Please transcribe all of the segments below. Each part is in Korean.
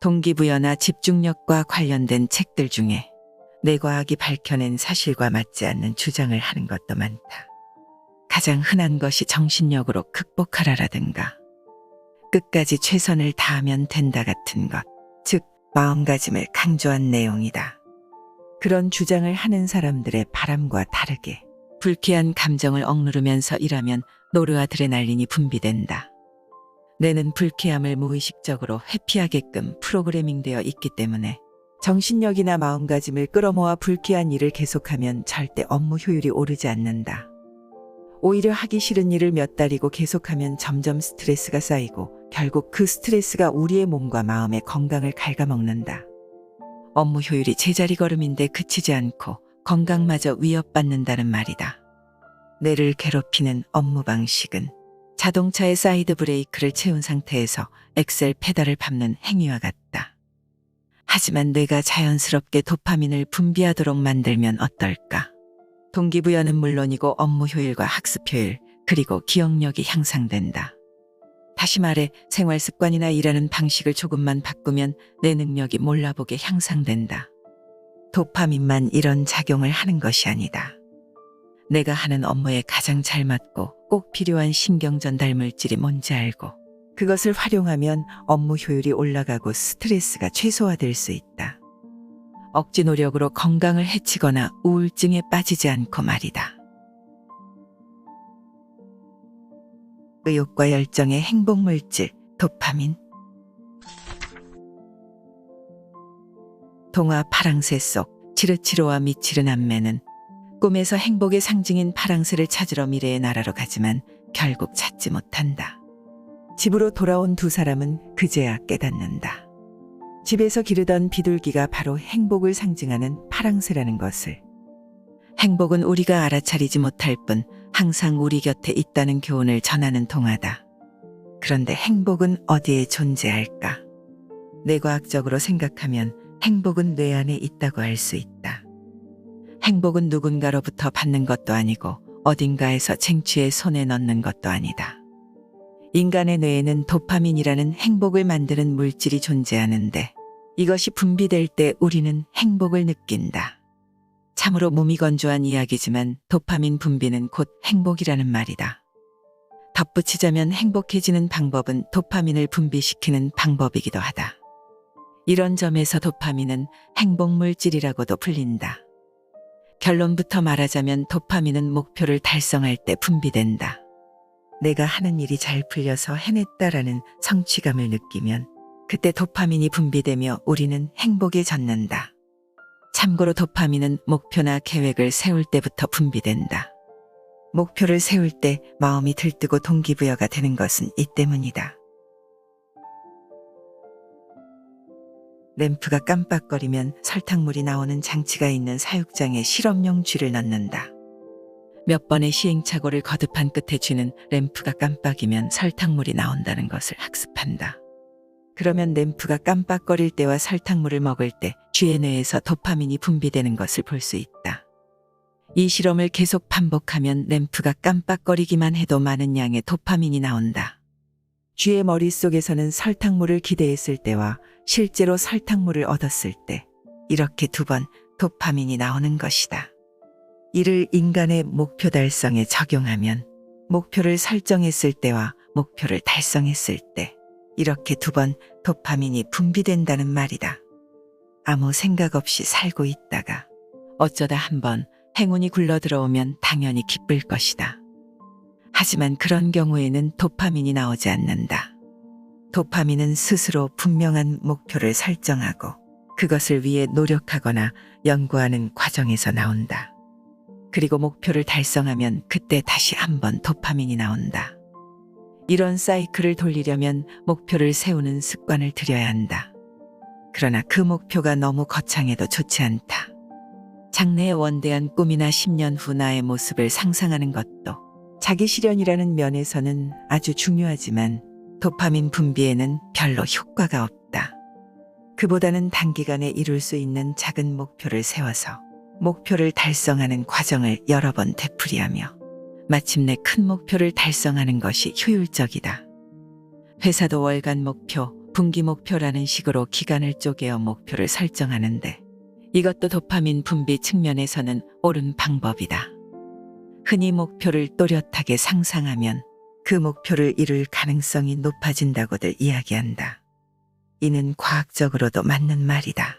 동기부여나 집중력과 관련된 책들 중에 뇌과학이 밝혀낸 사실과 맞지 않는 주장을 하는 것도 많다. 가장 흔한 것이 정신력으로 극복하라라든가 끝까지 최선을 다하면 된다 같은 것, 즉 마음가짐을 강조한 내용이다. 그런 주장을 하는 사람들의 바람과 다르게 불쾌한 감정을 억누르면서 일하면 노르아드레날린이 분비된다. 뇌는 불쾌함을 무의식적으로 회피하게끔 프로그래밍되어 있기 때문에 정신력이나 마음가짐을 끌어모아 불쾌한 일을 계속하면 절대 업무 효율이 오르지 않는다. 오히려 하기 싫은 일을 몇 달이고 계속하면 점점 스트레스가 쌓이고 결국 그 스트레스가 우리의 몸과 마음의 건강을 갉아먹는다. 업무 효율이 제자리 걸음인데 그치지 않고 건강마저 위협받는다는 말이다. 뇌를 괴롭히는 업무 방식은 자동차의 사이드 브레이크를 채운 상태에서 엑셀 페달을 밟는 행위와 같다. 하지만 뇌가 자연스럽게 도파민을 분비하도록 만들면 어떨까? 동기부여는 물론이고 업무 효율과 학습 효율, 그리고 기억력이 향상된다. 다시 말해 생활 습관이나 일하는 방식을 조금만 바꾸면 내 능력이 몰라보게 향상된다. 도파민만 이런 작용을 하는 것이 아니다. 내가 하는 업무에 가장 잘 맞고 꼭 필요한 신경 전달 물질이 뭔지 알고 그것을 활용하면 업무 효율이 올라가고 스트레스가 최소화될 수 있다. 억지 노력으로 건강을 해치거나 우울증에 빠지지 않고 말이다. 의욕과 열정의 행복물질, 도파민. 동화 파랑새 속 치르치로와 미치르 남매는 꿈에서 행복의 상징인 파랑새를 찾으러 미래의 나라로 가지만 결국 찾지 못한다. 집으로 돌아온 두 사람은 그제야 깨닫는다. 집에서 기르던 비둘기가 바로 행복을 상징하는 파랑새라는 것을. 행복은 우리가 알아차리지 못할 뿐 항상 우리 곁에 있다는 교훈을 전하는 동화다. 그런데 행복은 어디에 존재할까? 뇌과학적으로 생각하면 행복은 뇌 안에 있다고 할 수 있다. 행복은 누군가로부터 받는 것도 아니고 어딘가에서 쟁취해 손에 넣는 것도 아니다. 인간의 뇌에는 도파민이라는 행복을 만드는 물질이 존재하는데 이것이 분비될 때 우리는 행복을 느낀다. 참으로 몸이 건조한 이야기지만 도파민 분비는 곧 행복이라는 말이다. 덧붙이자면 행복해지는 방법은 도파민을 분비시키는 방법이기도 하다. 이런 점에서 도파민은 행복물질이라고도 불린다. 결론부터 말하자면 도파민은 목표를 달성할 때 분비된다. 내가 하는 일이 잘 풀려서 해냈다라는 성취감을 느끼면 그때 도파민이 분비되며 우리는 행복에 젖는다. 참고로 도파민은 목표나 계획을 세울 때부터 분비된다. 목표를 세울 때 마음이 들뜨고 동기부여가 되는 것은 이 때문이다. 램프가 깜빡거리면 설탕물이 나오는 장치가 있는 사육장에 실험용 쥐를 넣는다. 몇 번의 시행착오를 거듭한 끝에 쥐는 램프가 깜빡이면 설탕물이 나온다는 것을 학습한다. 그러면 램프가 깜빡거릴 때와 설탕물을 먹을 때 쥐의 뇌에서 도파민이 분비되는 것을 볼 수 있다. 이 실험을 계속 반복하면 램프가 깜빡거리기만 해도 많은 양의 도파민이 나온다. 쥐의 머릿속에서는 설탕물을 기대했을 때와 실제로 설탕물을 얻었을 때 이렇게 두 번 도파민이 나오는 것이다. 이를 인간의 목표 달성에 적용하면 목표를 설정했을 때와 목표를 달성했을 때 이렇게 두 번 도파민이 분비된다는 말이다. 아무 생각 없이 살고 있다가 어쩌다 한번 행운이 굴러들어오면 당연히 기쁠 것이다. 하지만 그런 경우에는 도파민이 나오지 않는다. 도파민은 스스로 분명한 목표를 설정하고 그것을 위해 노력하거나 연구하는 과정에서 나온다. 그리고 목표를 달성하면 그때 다시 한번 도파민이 나온다. 이런 사이클을 돌리려면 목표를 세우는 습관을 들여야 한다. 그러나 그 목표가 너무 거창해도 좋지 않다. 장래의 원대한 꿈이나 10년 후 나의 모습을 상상하는 것도 자기 실현이라는 면에서는 아주 중요하지만 도파민 분비에는 별로 효과가 없다. 그보다는 단기간에 이룰 수 있는 작은 목표를 세워서 목표를 달성하는 과정을 여러 번 되풀이하며 마침내 큰 목표를 달성하는 것이 효율적이다. 회사도 월간 목표, 분기 목표라는 식으로 기간을 쪼개어 목표를 설정하는데 이것도 도파민 분비 측면에서는 옳은 방법이다. 흔히 목표를 또렷하게 상상하면 그 목표를 이룰 가능성이 높아진다고들 이야기한다. 이는 과학적으로도 맞는 말이다.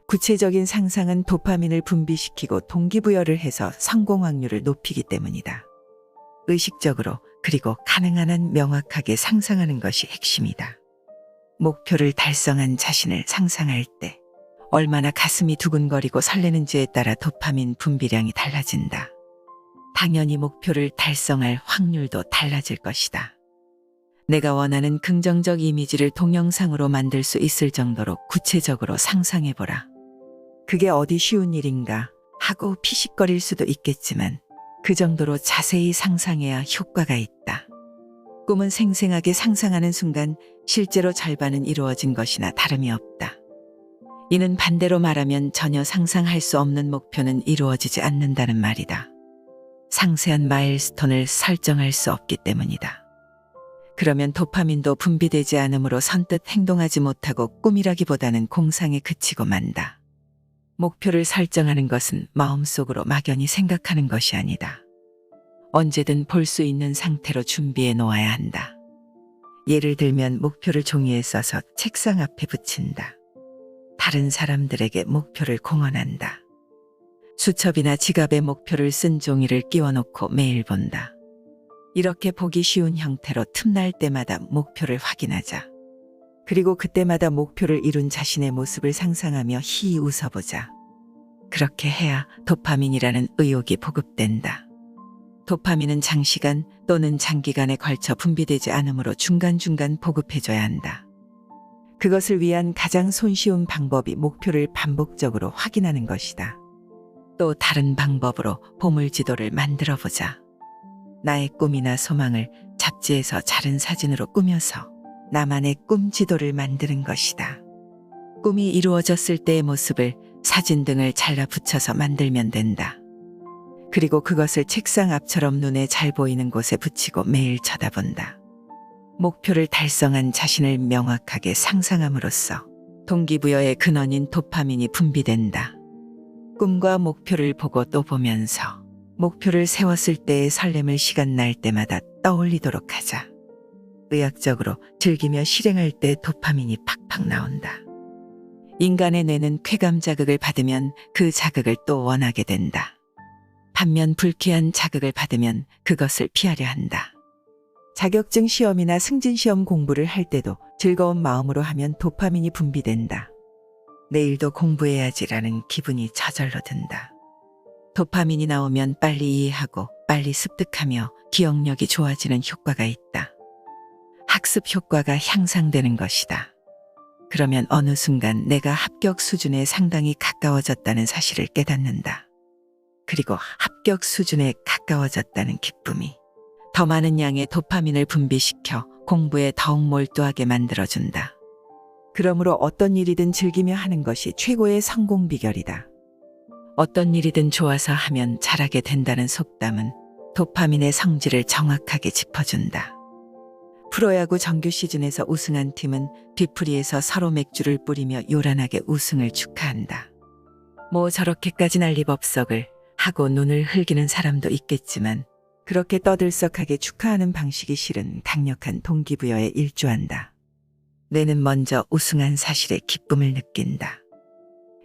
구체적인 상상은 도파민을 분비시키고 동기부여를 해서 성공 확률을 높이기 때문이다. 의식적으로 그리고 가능한 한 명확하게 상상하는 것이 핵심이다. 목표를 달성한 자신을 상상할 때 얼마나 가슴이 두근거리고 설레는지에 따라 도파민 분비량이 달라진다. 당연히 목표를 달성할 확률도 달라질 것이다. 내가 원하는 긍정적 이미지를 동영상으로 만들 수 있을 정도로 구체적으로 상상해보라. 그게 어디 쉬운 일인가 하고 피식거릴 수도 있겠지만 그 정도로 자세히 상상해야 효과가 있다. 꿈은 생생하게 상상하는 순간 실제로 절반은 이루어진 것이나 다름이 없다. 이는 반대로 말하면 전혀 상상할 수 없는 목표는 이루어지지 않는다는 말이다. 상세한 마일스톤을 설정할 수 없기 때문이다. 그러면 도파민도 분비되지 않으므로 선뜻 행동하지 못하고 꿈이라기보다는 공상에 그치고 만다. 목표를 설정하는 것은 마음속으로 막연히 생각하는 것이 아니다. 언제든 볼 수 있는 상태로 준비해 놓아야 한다. 예를 들면 목표를 종이에 써서 책상 앞에 붙인다. 다른 사람들에게 목표를 공언한다. 수첩이나 지갑에 목표를 쓴 종이를 끼워놓고 매일 본다. 이렇게 보기 쉬운 형태로 틈날 때마다 목표를 확인하자. 그리고 그때마다 목표를 이룬 자신의 모습을 상상하며 희히 웃어보자. 그렇게 해야 도파민이라는 의욕이 보급된다. 도파민은 장시간 또는 장기간에 걸쳐 분비되지 않으므로 중간중간 보급해줘야 한다. 그것을 위한 가장 손쉬운 방법이 목표를 반복적으로 확인하는 것이다. 또 다른 방법으로 보물지도를 만들어보자. 나의 꿈이나 소망을 잡지에서 자른 사진으로 꾸며서 나만의 꿈지도를 만드는 것이다. 꿈이 이루어졌을 때의 모습을 사진 등을 잘라 붙여서 만들면 된다. 그리고 그것을 책상 앞처럼 눈에 잘 보이는 곳에 붙이고 매일 쳐다본다. 목표를 달성한 자신을 명확하게 상상함으로써 동기부여의 근원인 도파민이 분비된다. 꿈과 목표를 보고 또 보면서 목표를 세웠을 때의 설렘을 시간 날 때마다 떠올리도록 하자. 의학적으로 즐기며 실행할 때 도파민이 팍팍 나온다. 인간의 뇌는 쾌감 자극을 받으면 그 자극을 또 원하게 된다. 반면 불쾌한 자극을 받으면 그것을 피하려 한다. 자격증 시험이나 승진시험 공부를 할 때도 즐거운 마음으로 하면 도파민이 분비된다. 내일도 공부해야지라는 기분이 저절로 든다. 도파민이 나오면 빨리 이해하고 빨리 습득하며 기억력이 좋아지는 효과가 있다. 학습 효과가 향상되는 것이다. 그러면 어느 순간 내가 합격 수준에 상당히 가까워졌다는 사실을 깨닫는다. 그리고 합격 수준에 가까워졌다는 기쁨이 더 많은 양의 도파민을 분비시켜 공부에 더욱 몰두하게 만들어준다. 그러므로 어떤 일이든 즐기며 하는 것이 최고의 성공 비결이다. 어떤 일이든 좋아서 하면 잘하게 된다는 속담은 도파민의 성질을 정확하게 짚어준다. 프로야구 정규 시즌에서 우승한 팀은 뒤풀이에서 서로 맥주를 뿌리며 요란하게 우승을 축하한다. 뭐 저렇게까지 난리법석을 하고 눈을 흘기는 사람도 있겠지만 그렇게 떠들썩하게 축하하는 방식이 실은 강력한 동기부여에 일조한다. 뇌는 먼저 우승한 사실에 기쁨을 느낀다.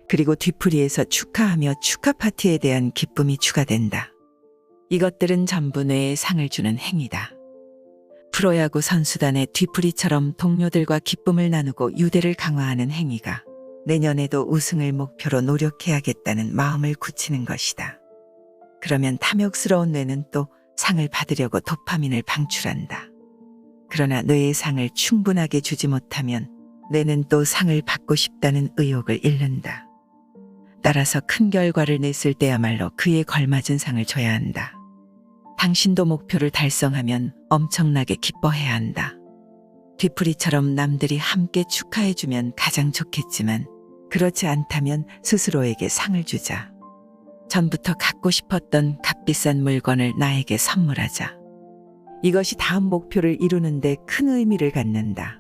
그리고 뒤풀이에서 축하하며 축하 파티에 대한 기쁨이 추가된다. 이것들은 전부 뇌에 상을 주는 행위다. 프로야구 선수단의 뒤풀이처럼 동료들과 기쁨을 나누고 유대를 강화하는 행위가 내년에도 우승을 목표로 노력해야겠다는 마음을 굳히는 것이다. 그러면 탐욕스러운 뇌는 또 상을 받으려고 도파민을 방출한다. 그러나 뇌의 상을 충분하게 주지 못하면 뇌는 또 상을 받고 싶다는 의욕을 잃는다. 따라서 큰 결과를 냈을 때야말로 그에 걸맞은 상을 줘야 한다. 당신도 목표를 달성하면 엄청나게 기뻐해야 한다. 뒤풀이처럼 남들이 함께 축하해주면 가장 좋겠지만 그렇지 않다면 스스로에게 상을 주자. 전부터 갖고 싶었던 값비싼 물건을 나에게 선물하자. 이것이 다음 목표를 이루는데 큰 의미를 갖는다.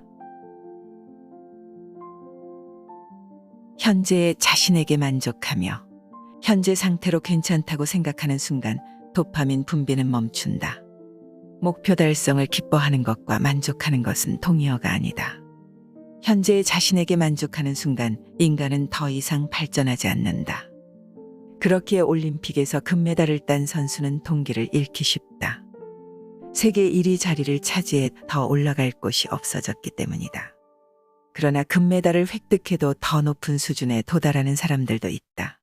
현재의 자신에게 만족하며 현재 상태로 괜찮다고 생각하는 순간 도파민 분비는 멈춘다. 목표 달성을 기뻐하는 것과 만족하는 것은 동의어가 아니다. 현재의 자신에게 만족하는 순간 인간은 더 이상 발전하지 않는다. 그렇기에 올림픽에서 금메달을 딴 선수는 동기를 잃기 쉽다. 세계 1위 자리를 차지해 더 올라갈 곳이 없어졌기 때문이다. 그러나 금메달을 획득해도 더 높은 수준에 도달하는 사람들도 있다.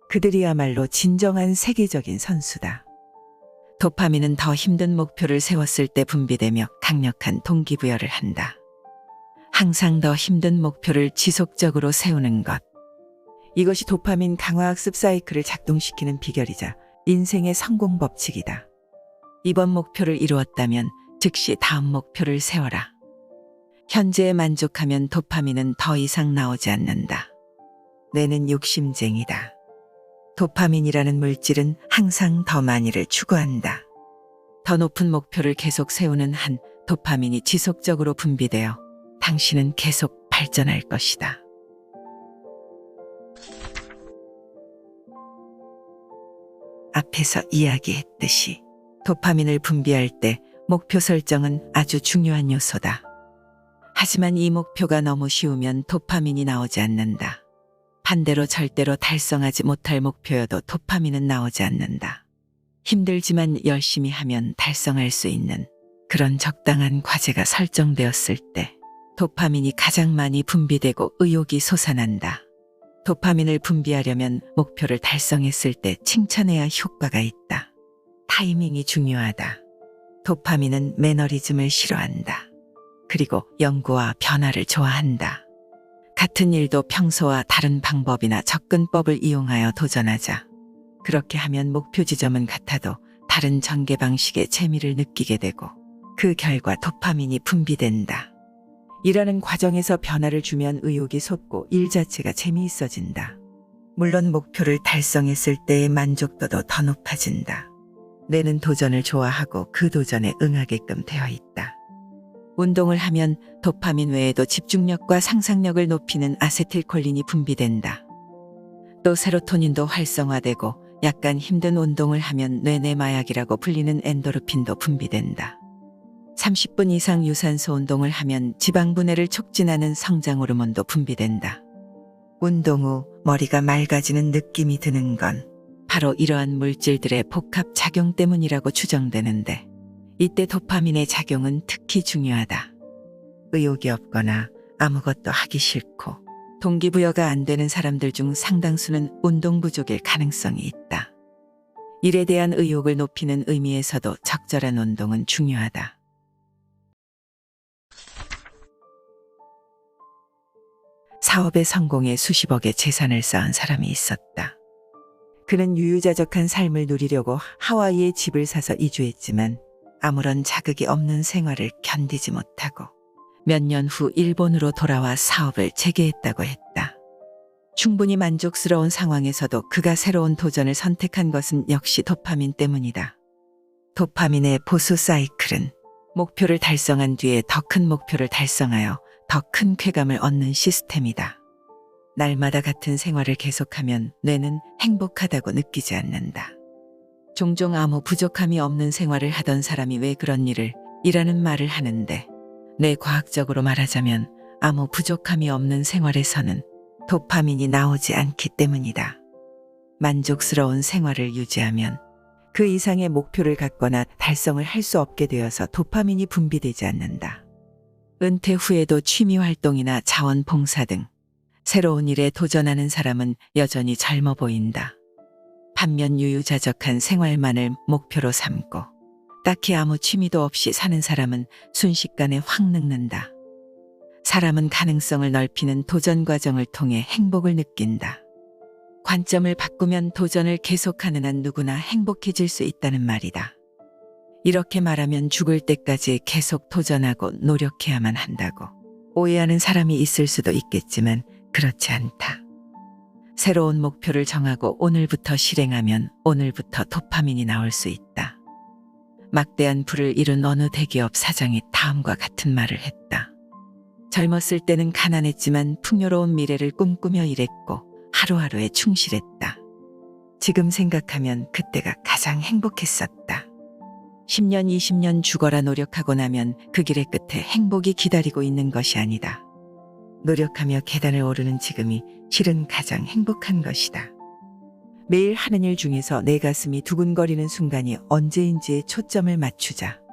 그들이야말로 진정한 세계적인 선수다. 도파민은 더 힘든 목표를 세웠을 때 분비되며 강력한 동기부여를 한다. 항상 더 힘든 목표를 지속적으로 세우는 것. 이것이 도파민 강화학습 사이클을 작동시키는 비결이자 인생의 성공 법칙이다. 이번 목표를 이루었다면 즉시 다음 목표를 세워라. 현재에 만족하면 도파민은 더 이상 나오지 않는다. 뇌는 욕심쟁이다. 도파민이라는 물질은 항상 더 많이를 추구한다. 더 높은 목표를 계속 세우는 한 도파민이 지속적으로 분비되어 당신은 계속 발전할 것이다. 앞에서 이야기했듯이 도파민을 분비할 때 목표 설정은 아주 중요한 요소다. 하지만 이 목표가 너무 쉬우면 도파민이 나오지 않는다. 반대로 절대로 달성하지 못할 목표여도 도파민은 나오지 않는다. 힘들지만 열심히 하면 달성할 수 있는 그런 적당한 과제가 설정되었을 때 도파민이 가장 많이 분비되고 의욕이 솟아난다. 도파민을 분비하려면 목표를 달성했을 때 칭찬해야 효과가 있다. 타이밍이 중요하다. 도파민은 매너리즘을 싫어한다. 그리고 연구와 변화를 좋아한다. 같은 일도 평소와 다른 방법이나 접근법을 이용하여 도전하자. 그렇게 하면 목표 지점은 같아도 다른 전개 방식의 재미를 느끼게 되고 그 결과 도파민이 분비된다. 일하는 과정에서 변화를 주면 의욕이 솟고 일 자체가 재미있어진다. 물론 목표를 달성했을 때의 만족도도 더 높아진다. 뇌는 도전을 좋아하고 그 도전에 응하게끔 되어 있다. 운동을 하면 도파민 외에도 집중력과 상상력을 높이는 아세틸콜린이 분비된다. 또 세로토닌도 활성화되고 약간 힘든 운동을 하면 뇌내 마약이라고 불리는 엔도르핀도 분비된다. 30분 이상 유산소 운동을 하면 지방 분해를 촉진하는 성장 호르몬도 분비된다. 운동 후 머리가 맑아지는 느낌이 드는 건 바로 이러한 물질들의 복합 작용 때문이라고 추정되는데 이때 도파민의 작용은 특히 중요하다. 의욕이 없거나 아무것도 하기 싫고 동기부여가 안 되는 사람들 중 상당수는 운동 부족일 가능성이 있다. 일에 대한 의욕을 높이는 의미에서도 적절한 운동은 중요하다. 사업의 성공에 수십억의 재산을 쌓은 사람이 있었다. 그는 유유자적한 삶을 누리려고 하와이에 집을 사서 이주했지만 아무런 자극이 없는 생활을 견디지 못하고 몇 년 후 일본으로 돌아와 사업을 재개했다고 했다. 충분히 만족스러운 상황에서도 그가 새로운 도전을 선택한 것은 역시 도파민 때문이다. 도파민의 보수 사이클은 목표를 달성한 뒤에 더 큰 목표를 달성하여 더 큰 쾌감을 얻는 시스템이다. 날마다 같은 생활을 계속하면 뇌는 행복하다고 느끼지 않는다. 종종 아무 부족함이 없는 생활을 하던 사람이 왜 그런 일을 이라는 말을 하는데 뇌과학적으로 말하자면 아무 부족함이 없는 생활에서는 도파민이 나오지 않기 때문이다. 만족스러운 생활을 유지하면 그 이상의 목표를 갖거나 달성을 할 수 없게 되어서 도파민이 분비되지 않는다. 은퇴 후에도 취미 활동이나 자원봉사 등 새로운 일에 도전하는 사람은 여전히 젊어 보인다. 반면 유유자적한 생활만을 목표로 삼고 딱히 아무 취미도 없이 사는 사람은 순식간에 확 늙는다. 사람은 가능성을 넓히는 도전 과정을 통해 행복을 느낀다. 관점을 바꾸면 도전을 계속하는 한 누구나 행복해질 수 있다는 말이다. 이렇게 말하면 죽을 때까지 계속 도전하고 노력해야만 한다고 오해하는 사람이 있을 수도 있겠지만 그렇지 않다. 새로운 목표를 정하고 오늘부터 실행하면 오늘부터 도파민이 나올 수 있다. 막대한 부를 이룬 어느 대기업 사장이 다음과 같은 말을 했다. 젊었을 때는 가난했지만 풍요로운 미래를 꿈꾸며 일했고 하루하루에 충실했다. 지금 생각하면 그때가 가장 행복했었다. 10년, 20년 죽어라 노력하고 나면 그 길의 끝에 행복이 기다리고 있는 것이 아니다. 노력하며 계단을 오르는 지금이 실은 가장 행복한 것이다. 매일 하는 일 중에서 내 가슴이 두근거리는 순간이 언제인지에 초점을 맞추자.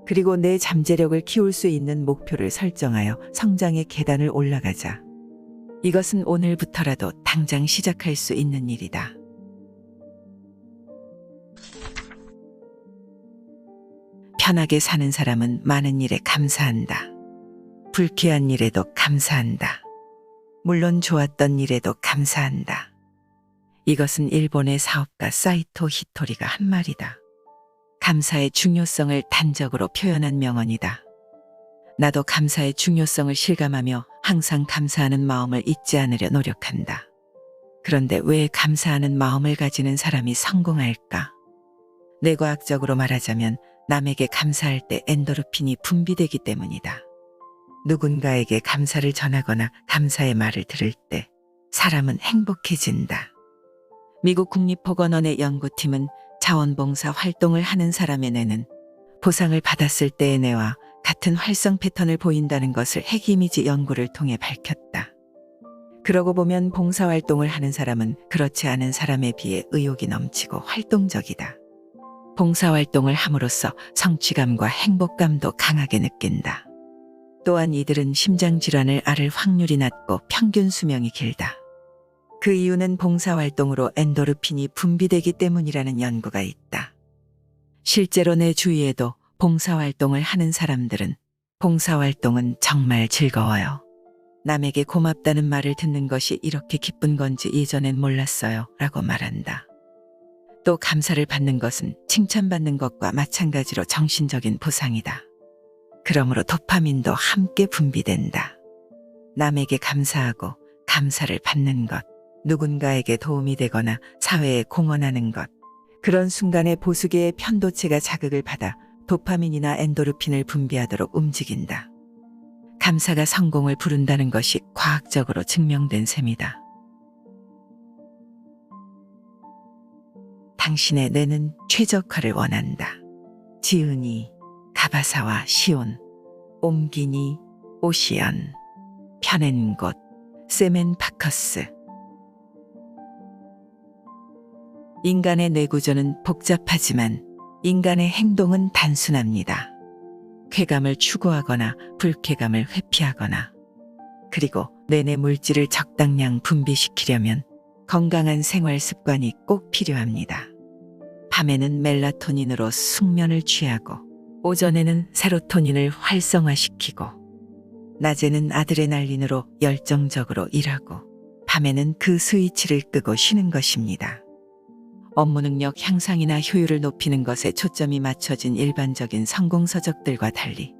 그리고 내 잠재력을 키울 수 있는 목표를 설정하여 성장의 계단을 올라가자. 이것은 오늘부터라도 당장 시작할 수 있는 일이다. 편하게 사는 사람은 많은 일에 감사한다. 불쾌한 일에도 감사한다. 물론 좋았던 일에도 감사한다. 이것은 일본의 사업가 사이토 히토리가 한 말이다. 감사의 중요성을 단적으로 표현한 명언이다. 나도 감사의 중요성을 실감하며 항상 감사하는 마음을 잊지 않으려 노력한다. 그런데 왜 감사하는 마음을 가지는 사람이 성공할까? 뇌과학적으로 말하자면 남에게 감사할 때 엔도르핀이 분비되기 때문이다. 누군가에게 감사를 전하거나 감사의 말을 들을 때 사람은 행복해진다. 미국 국립보건원의 연구팀은 자원봉사 활동을 하는 사람의 뇌는 보상을 받았을 때의 뇌와 같은 활성 패턴을 보인다는 것을 핵이미지 연구를 통해 밝혔다. 그러고 보면 봉사활동을 하는 사람은 그렇지 않은 사람에 비해 의욕이 넘치고 활동적이다. 봉사활동을 함으로써 성취감과 행복감도 강하게 느낀다. 또한 이들은 심장질환을 앓을 확률이 낮고 평균 수명이 길다. 그 이유는 봉사활동으로 엔도르핀이 분비되기 때문이라는 연구가 있다. 실제로 내 주위에도 봉사활동을 하는 사람들은 봉사활동은 정말 즐거워요. 남에게 고맙다는 말을 듣는 것이 이렇게 기쁜 건지 예전엔 몰랐어요 라고 말한다. 또 감사를 받는 것은 칭찬받는 것과 마찬가지로 정신적인 보상이다. 그러므로 도파민도 함께 분비된다. 남에게 감사하고 감사를 받는 것, 누군가에게 도움이 되거나 사회에 공헌하는 것, 그런 순간에 보수계의 편도체가 자극을 받아 도파민이나 엔도르핀을 분비하도록 움직인다. 감사가 성공을 부른다는 것이 과학적으로 증명된 셈이다. 당신의 뇌는 최적화를 원한다. 지은이, 가바사와 시온, 옴기니, 오시언, 편엔곳, 세멘 파커스. 인간의 뇌구조는 복잡하지만 인간의 행동은 단순합니다. 쾌감을 추구하거나 불쾌감을 회피하거나, 그리고 뇌내 물질을 적당량 분비시키려면 건강한 생활 습관이 꼭 필요합니다. 밤에는 멜라토닌으로 숙면을 취하고, 오전에는 세로토닌을 활성화시키고, 낮에는 아드레날린으로 열정적으로 일하고, 밤에는 그 스위치를 끄고 쉬는 것입니다. 업무 능력 향상이나 효율을 높이는 것에 초점이 맞춰진 일반적인 성공 서적들과 달리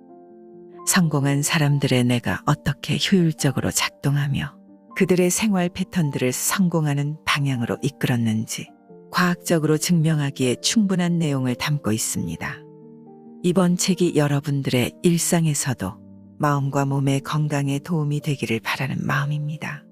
성공한 사람들의 뇌가 어떻게 효율적으로 작동하며 그들의 생활 패턴들을 성공하는 방향으로 이끌었는지 과학적으로 증명하기에 충분한 내용을 담고 있습니다. 이번 책이 여러분들의 일상에서도 마음과 몸의 건강에 도움이 되기를 바라는 마음입니다.